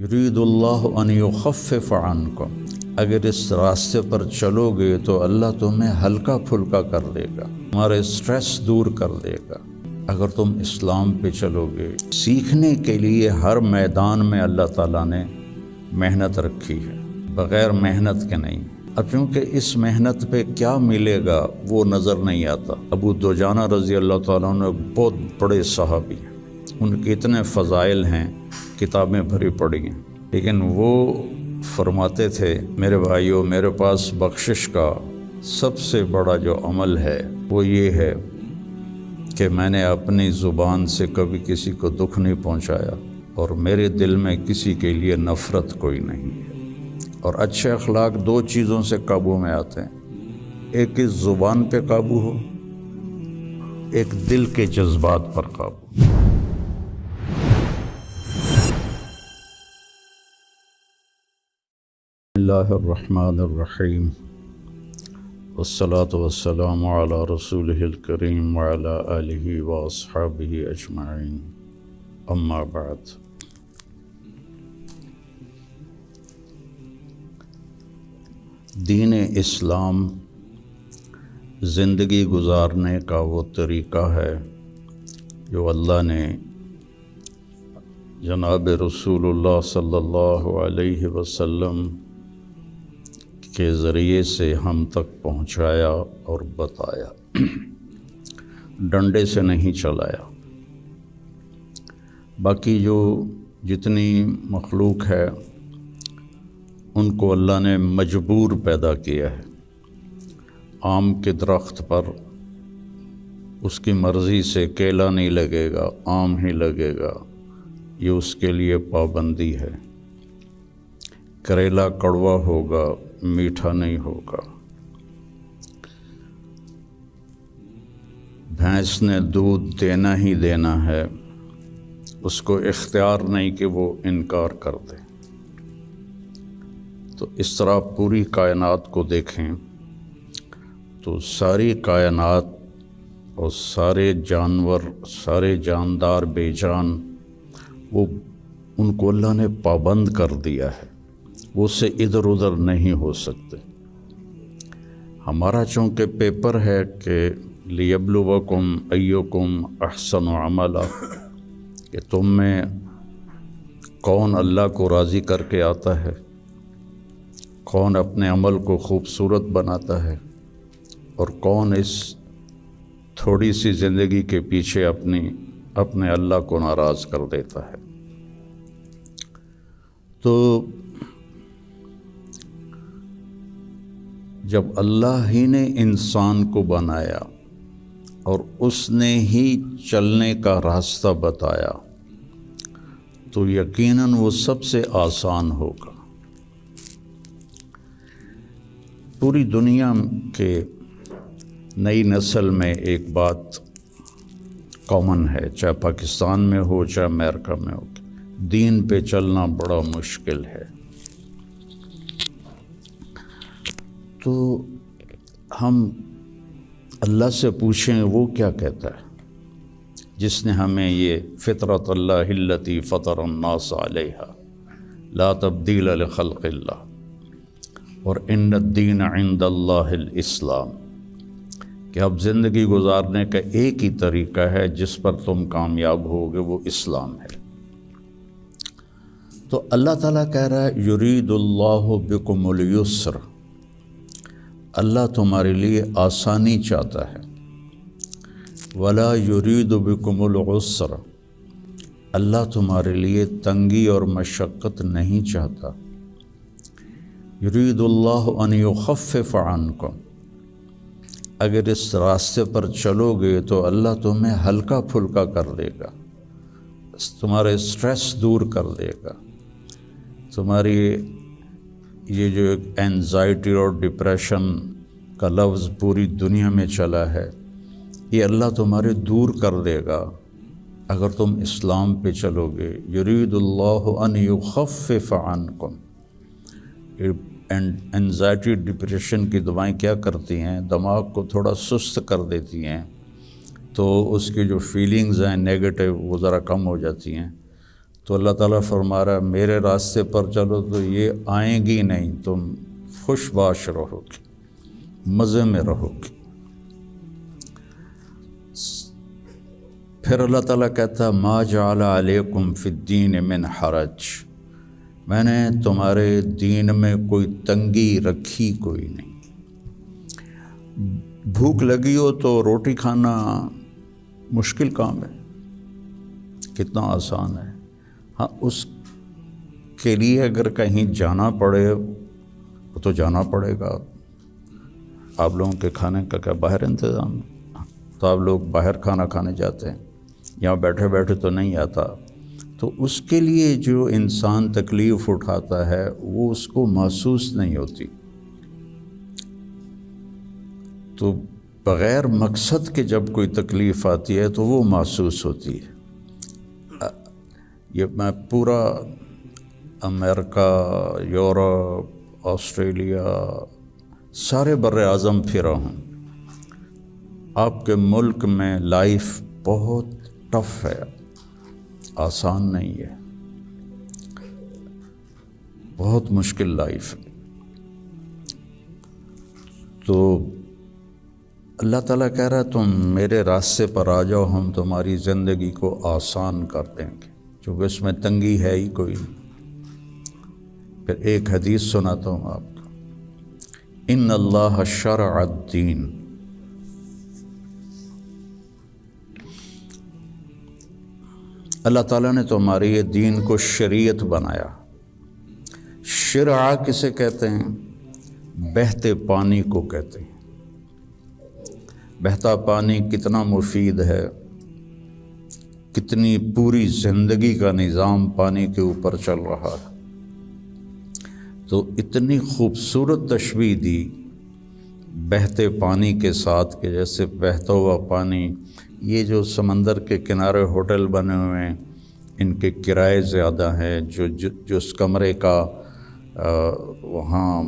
یرید اللہ ان یخفف عنکم، اگر اس راستے پر چلو گے تو اللہ تمہیں ہلکا پھلکا کر دے گا، تمہارے اسٹریس دور کر دے گا۔ اگر تم اسلام پہ چلو گے، سیکھنے کے لیے ہر میدان میں اللہ تعالیٰ نے محنت رکھی ہے، بغیر محنت کے نہیں۔ اب چونکہ اس محنت پہ کیا ملے گا وہ نظر نہیں آتا۔ ابو دجانہ رضی اللہ تعالیٰ عنہ بہت بڑے صحابی ہیں، ان کے اتنے فضائل ہیں، کتابیں بھری پڑی ہیں، لیکن وہ فرماتے تھے میرے بھائیوں، میرے پاس بخشش کا سب سے بڑا جو عمل ہے وہ یہ ہے کہ میں نے اپنی زبان سے کبھی کسی کو دکھ نہیں پہنچایا، اور میرے دل میں کسی کے لیے نفرت کوئی نہیں ہے۔ اور اچھے اخلاق دو چیزوں سے قابو میں آتے ہیں، ایک اس زبان پہ قابو ہو، ایک دل کے جذبات پر قابو۔ بسم اللہ الرحمن الرحیم، والصلاة والسلام علی رسولہ الکریم وعلی آلہ واصحابہ اجمعین، اما بعد۔ دین اسلام زندگی گزارنے کا وہ طریقہ ہے جو اللہ نے جناب رسول اللہ صلی اللہ علیہ وسلم کے ذریعے سے ہم تک پہنچایا اور بتایا، ڈنڈے سے نہیں چلایا۔ باقی جو جتنی مخلوق ہے ان کو اللہ نے مجبور پیدا کیا ہے۔ آم کے درخت پر اس کی مرضی سے کیلا نہیں لگے گا، آم ہی لگے گا، یہ اس کے لیے پابندی ہے۔ کریلا کڑوا ہوگا، میٹھا نہیں ہوگا۔ بھینس نے دودھ دینا ہی دینا ہے، اس کو اختیار نہیں کہ وہ انکار کر دے۔ تو اس طرح پوری کائنات کو دیکھیں تو ساری کائنات اور سارے جانور، سارے جاندار بے جان، وہ ان کو اللہ نے پابند کر دیا ہے، وہ سے ادھر ادھر نہیں ہو سکتے۔ ہمارا چونکہ پیپر ہے کہ لیبلوکم ایکم احسن عملا، کہ تم میں کون اللہ کو راضی کر کے آتا ہے، کون اپنے عمل کو خوبصورت بناتا ہے، اور کون اس تھوڑی سی زندگی کے پیچھے اپنے اللہ کو ناراض کر دیتا ہے۔ تو جب اللہ ہی نے انسان کو بنایا اور اس نے ہی چلنے کا راستہ بتایا تو یقیناً وہ سب سے آسان ہوگا۔ پوری دنیا کے نئی نسل میں ایک بات کامن ہے، چاہے پاکستان میں ہو چاہے امریکہ میں ہو، دین پہ چلنا بڑا مشکل ہے۔ تو ہم اللہ سے پوچھیں وہ کیا کہتا ہے جس نے ہمیں یہ فطرت اللہ التی فطر الناس علیہا لا تبدیل لخلق اللہ اور ان الدین عند اللہ الاسلام، کہ اب زندگی گزارنے کا ایک ہی طریقہ ہے جس پر تم کامیاب ہوگے، وہ اسلام ہے۔ تو اللہ تعالیٰ کہہ رہا ہے یرید اللہ بکم الیسر، اللہ تمہارے لیے آسانی چاہتا ہے، ولا یرید بکم العسر، اللہ تمہارے لیے تنگی اور مشقت نہیں چاہتا۔ یرید اللہ ان یخفف عنکم، اگر اس راستے پر چلو گے تو اللہ تمہیں ہلکا پھلکا کر دے گا، تمہارے اسٹریس دور کر دے گا، تمہاری یہ جو ایک اینزائٹی اور ڈپریشن کا لفظ پوری دنیا میں چلا ہے، یہ اللہ تمہارے دور کر دے گا اگر تم اسلام پہ چلو گے۔ یرید اللہ ان یخفف عنکم، اینزائٹی ڈپریشن کی دوائیں کیا کرتی ہیں، دماغ کو تھوڑا سست کر دیتی ہیں، تو اس کی جو فیلنگز ہیں نیگیٹو وہ ذرا کم ہو جاتی ہیں، تو اللہ تعالیٰ فرما رہا ہے میرے راستے پر چلو تو یہ آئیں گی نہیں، تم خوش باش رہو گے، مزے میں رہو گے۔ پھر اللہ تعالیٰ کہتا ہے ما جعل علیکم فی الدین من حرج، میں نے تمہارے دین میں کوئی تنگی رکھی کوئی نہیں۔ بھوک لگی ہو تو روٹی کھانا مشکل کام ہے، کتنا آسان ہے۔ ہاں اس کے لیے اگر کہیں جانا پڑے تو جانا پڑے گا۔ آپ لوگوں کے کھانے کا کیا باہر انتظام ہے؟ تو آپ لوگ باہر کھانا کھانے جاتے ہیں، یہاں بیٹھے بیٹھے تو نہیں آتا۔ تو اس کے لیے جو انسان تکلیف اٹھاتا ہے وہ اس کو محسوس نہیں ہوتی۔ تو بغیر مقصد کے جب کوئی تکلیف آتی ہے تو وہ محسوس ہوتی ہے۔ یہ میں پورا امریکہ، یورپ، آسٹریلیا، سارے بر اعظم پھرا ہوں۔ آپ کے ملک میں لائف بہت ٹف ہے، آسان نہیں ہے، بہت مشکل لائف ہے۔ تو اللہ تعالیٰ کہہ رہا ہے تم میرے راستے پر آ جاؤ، ہم تمہاری زندگی کو آسان کر دیں گے، چونکہ اس میں تنگی ہے ہی کوئی نہیں۔ پھر ایک حدیث سناتا ہوں آپ کو، ان اللہ شرع الدین، اللہ تعالیٰ نے تمہارے یہ دین کو شریعت بنایا۔ شرع کسے کہتے ہیں؟ بہتے پانی کو کہتے ہیں۔ بہتا پانی کتنا مفید ہے، کتنی پوری زندگی کا نظام پانی کے اوپر چل رہا ہے۔ تو اتنی خوبصورت تشبیہ دی بہتے پانی کے ساتھ کہ جیسے بہتا ہوا پانی، یہ جو سمندر کے کنارے ہوٹل بنے ہوئے ہیں ان کے کرائے زیادہ ہیں، جو اس کمرے کا وہاں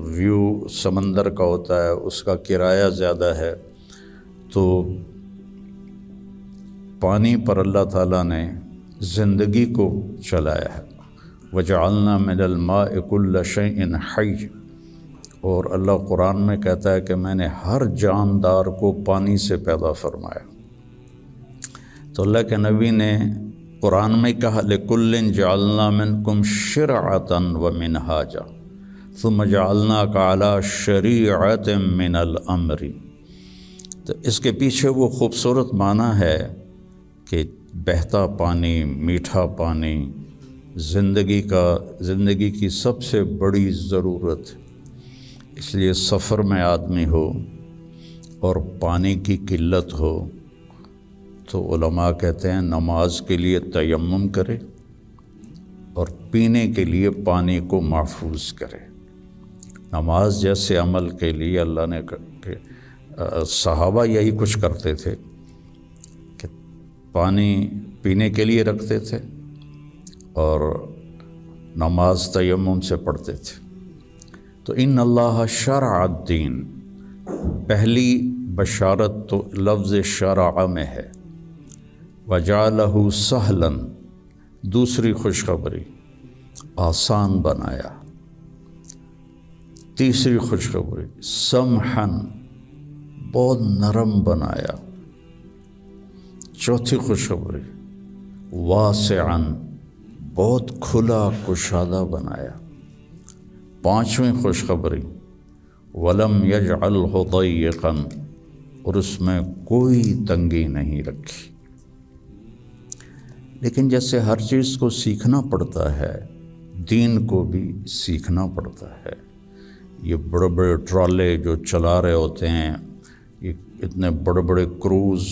ویو سمندر کا ہوتا ہے اس کا کرایہ زیادہ ہے۔ تو پانی پر اللہ تعالیٰ نے زندگی کو چلایا ہے۔ وَجَعَلْنَا مِنَ الْمَاءِ كُلَّ شَيْءٍ حَيٍّ، اور اللہ قرآن میں کہتا ہے کہ میں نے ہر جاندار کو پانی سے پیدا فرمایا۔ تو اللہ کے نبی نے قرآن میں کہا لِكُلٍّ جَعَلْنَا مِنْكُمْ شِرْعَةً وَمِنْهَاجًا ثُمَّ جَعَلْنَاكَ عَلَى شَرِيعَةٍ مِنَ الْأَمْرِ۔ تو اس کے پیچھے وہ خوبصورت معنی ہے کہ بہتا پانی، میٹھا پانی زندگی کی سب سے بڑی ضرورت ہے۔ اس لیے سفر میں آدمی ہو اور پانی کی قلت ہو تو علماء کہتے ہیں نماز کے لیے تیمم کرے اور پینے کے لیے پانی کو محفوظ کرے۔ نماز جیسے عمل کے لیے اللہ نے صحابہ یہی کچھ کرتے تھے کہ پانی پینے کے لیے رکھتے تھے اور نماز تیمم سے پڑھتے تھے۔ تو ان اللہ شرع الدین، پہلی بشارت تو لفظ شرع میں ہے، وجعلہ سہلا، دوسری خوشخبری آسان بنایا، تیسری خوشخبری سمحا، بہت نرم بنایا، چوتھی خوشخبری واسعا، بہت کھلا کشادہ بنایا، پانچویں خوشخبری ولم یجعلہ ضیقا، اور اس میں کوئی تنگی نہیں رکھی۔ لیکن جیسے ہر چیز کو سیکھنا پڑتا ہے، دین کو بھی سیکھنا پڑتا ہے۔ یہ بڑے بڑے ٹرالے جو چلا رہے ہوتے ہیں، یہ اتنے بڑے بڑے کروز،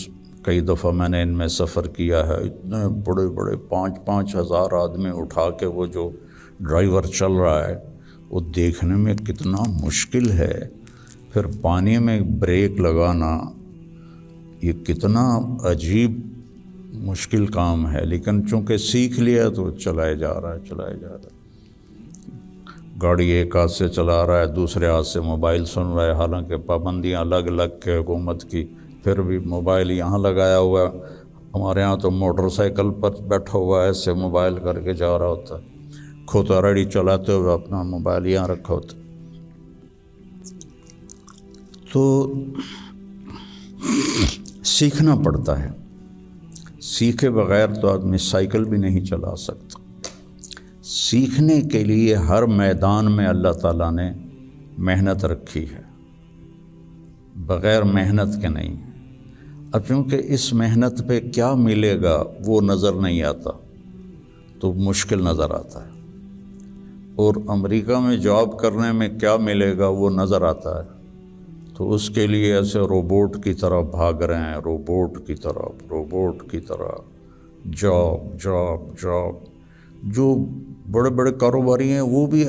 کئی دفعہ میں نے ان میں سفر کیا ہے، اتنے بڑے بڑے 5-5 ہزار آدمی اٹھا کے وہ جو ڈرائیور چل رہا ہے وہ دیکھنے میں کتنا مشکل ہے۔ پھر پانی میں بریک لگانا یہ کتنا عجیب مشکل کام ہے، لیکن چونکہ سیکھ لیا تو چلائے جا رہا ہے۔ گاڑی ایک ہاتھ سے چلا رہا ہے، دوسرے ہاتھ سے موبائل سن رہا ہے، حالانکہ پابندیاں الگ الگ کے حکومت کی، پھر بھی موبائل یہاں لگایا ہوا ہے، ہمارے ہاں تو موٹر سائیکل پر بیٹھا ہوا ہے، ایسے موبائل کر کے جا رہا ہوتا ہے، کھوتا ریڈی چلاتے ہوئے اپنا موبائل یہاں رکھا ہوتا ہے۔ تو سیکھنا پڑتا ہے، سیکھے بغیر تو آدمی سائیکل بھی نہیں چلا سکتا۔ سیکھنے کے لیے ہر میدان میں اللہ تعالیٰ نے محنت رکھی ہے، بغیر محنت کے نہیں۔ اب چونکہ اس محنت پہ کیا ملے گا وہ نظر نہیں آتا تو مشکل نظر آتا ہے، اور امریکہ میں جاب کرنے میں کیا ملے گا وہ نظر آتا ہے، تو اس کے لیے ایسے روبوٹ کی طرح بھاگ رہے ہیں، روبوٹ کی طرح جاب۔ جو بڑے بڑے کاروباری ہیں وہ بھی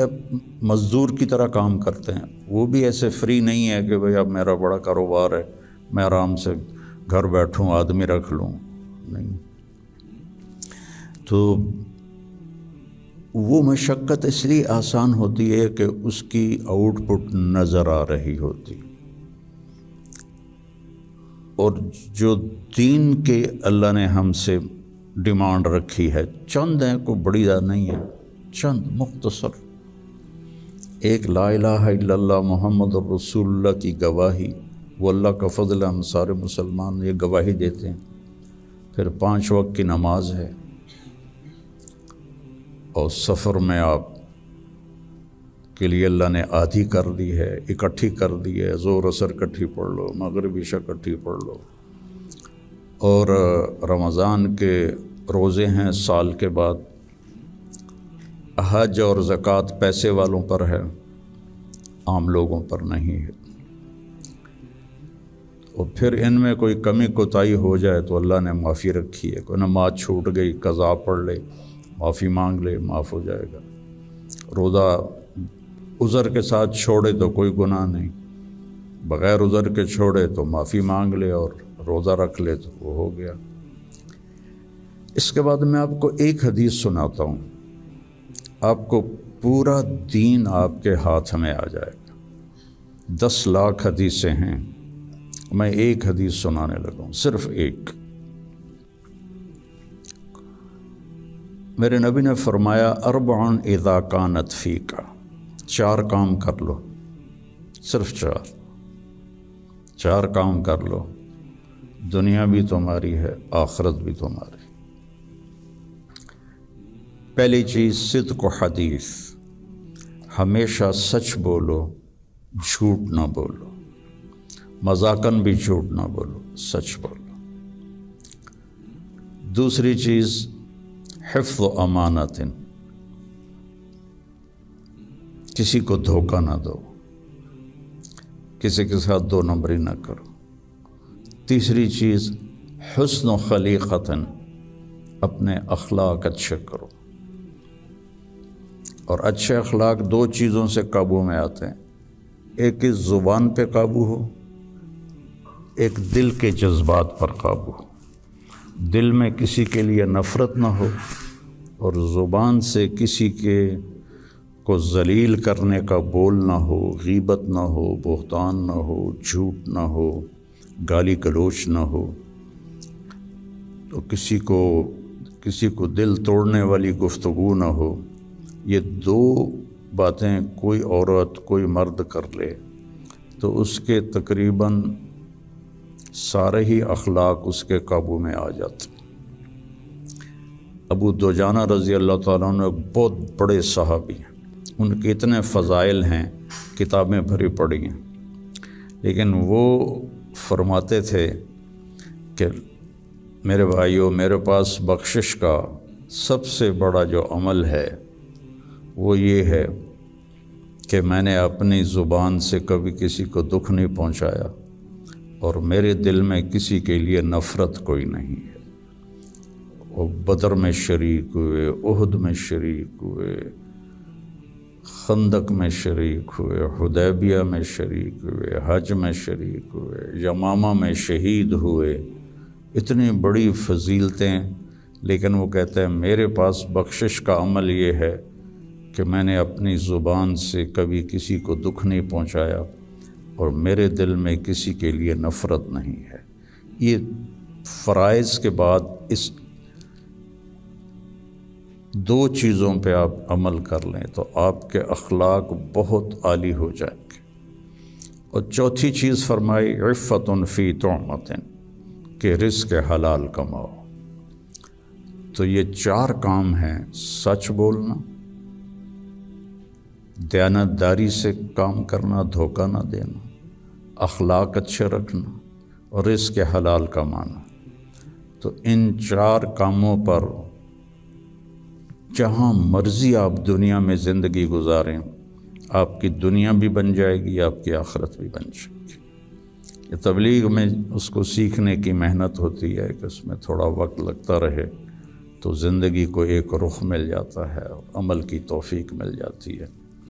مزدور کی طرح کام کرتے ہیں، وہ بھی ایسے فری نہیں ہے کہ بھئی اب میرا بڑا کاروبار ہے میں آرام سے گھر بیٹھوں آدمی رکھ لوں، نہیں۔ تو وہ مشقت اس لیے آسان ہوتی ہے کہ اس کی آؤٹ پٹ نظر آ رہی ہوتی، اور جو دین کے اللہ نے ہم سے ڈیمانڈ رکھی ہے چند ہیں، کوئی بڑی زیادہ نہیں ہے، چند مختصر، ایک لا الہ الا اللہ محمد الرسول اللہ کی گواہی، وہ اللہ کا فضل، ہم سارے مسلمان یہ گواہی دیتے ہیں، پھر 5 وقت کی نماز ہے، اور سفر میں آپ کے لیے اللہ نے آدھی کر دی ہے، اکٹھی کر دی ہے، ظہر عصر اکٹھی پڑھ لو، مغرب عشاء اکٹھی پڑھ لو، اور رمضان کے روزے ہیں سال کے بعد، حج اور زکوٰۃ پیسے والوں پر ہے، عام لوگوں پر نہیں ہے، اور پھر ان میں کوئی کمی کوتاہی ہو جائے تو اللہ نے معافی رکھی ہے، کوئی نماز چھوٹ گئی قضا پڑھ لے، معافی مانگ لے، معاف ہو جائے گا۔ روزہ عذر کے ساتھ چھوڑے تو کوئی گناہ نہیں، بغیر عذر کے چھوڑے تو معافی مانگ لے اور روزہ رکھ لے تو وہ ہو گیا۔ اس کے بعد میں آپ کو ایک حدیث سناتا ہوں، آپ کو پورا دین آپ کے ہاتھ میں آ جائے گا۔ 10 لاکھ حدیثیں ہیں، میں ایک حدیث سنانے لگا ہوں، صرف ایک۔ میرے نبی نے فرمایا 4 اذا کانت فیک، 4 کام کر لو، صرف 4 کام کر لو، دنیا بھی تمہاری ہے، آخرت بھی تمہاری۔ پہلی چیز صدق و حدیث، ہمیشہ سچ بولو، جھوٹ نہ بولو، مذاقاً بھی جھوٹ نہ بولو، سچ بولو۔ دوسری چیز حفظ و امانت، کسی کو دھوکہ نہ دو، کسی کے ساتھ 2 نمبری نہ کرو۔ تیسری چیز حسن و خلیقت، اپنے اخلاق اچھے کرو، اور اچھے اخلاق 2 چیزوں سے قابو میں آتے ہیں، ایک اس زبان پہ قابو ہو، ایک دل کے جذبات پر قابو ہو، دل میں کسی کے لیے نفرت نہ ہو، اور زبان سے کسی کے کو ذلیل کرنے کا بول نہ ہو، غیبت نہ ہو، بہتان نہ ہو، جھوٹ نہ ہو، گالی گلوچ نہ ہو، تو کسی کو دل توڑنے والی گفتگو نہ ہو۔ یہ 2 باتیں کوئی عورت کوئی مرد کر لے تو اس کے تقریباً سارے ہی اخلاق اس کے قابو میں آ جاتے۔ ابو دجانہ رضی اللہ تعالیٰ عنہ بہت بڑے صحابی ہیں، ان کے اتنے فضائل ہیں، کتابیں بھری پڑی ہیں، لیکن وہ فرماتے تھے کہ میرے بھائیوں، میرے پاس بخشش کا سب سے بڑا جو عمل ہے وہ یہ ہے کہ میں نے اپنی زبان سے کبھی کسی کو دکھ نہیں پہنچایا، اور میرے دل میں کسی کے لیے نفرت کوئی نہیں ہے۔ وہ بدر میں شریک ہوئے، احد میں شریک ہوئے، خندق میں شریک ہوئے، حدیبیہ میں شریک ہوئے، حج میں شریک ہوئے، یمامہ میں شہید ہوئے، اتنی بڑی فضیلتیں، لیکن وہ کہتے ہیں میرے پاس بخشش کا عمل یہ ہے کہ میں نے اپنی زبان سے کبھی کسی کو دکھ نہیں پہنچایا، اور میرے دل میں کسی کے لیے نفرت نہیں ہے۔ یہ فرائض کے بعد اس دو چیزوں پہ آپ عمل کر لیں تو آپ کے اخلاق بہت عالی ہو جائیں گے۔ اور چوتھی چیز فرمائی عفت فی طعمۃ، کہ رزق حلال کماؤ۔ تو یہ 4 کام ہیں: سچ بولنا، دیانتداری سے کام کرنا، دھوکہ نہ دینا، اخلاق اچھے رکھنا اور رزق حلال کمانا۔ تو ان 4 کاموں پر جہاں مرضی آپ دنیا میں زندگی گزاریں، آپ کی دنیا بھی بن جائے گی، آپ کی آخرت بھی بن جائے گی۔ یہ تبلیغ میں اس کو سیکھنے کی محنت ہوتی ہے کہ اس میں تھوڑا وقت لگتا رہے تو زندگی کو ایک رخ مل جاتا ہے اور عمل کی توفیق مل جاتی ہے۔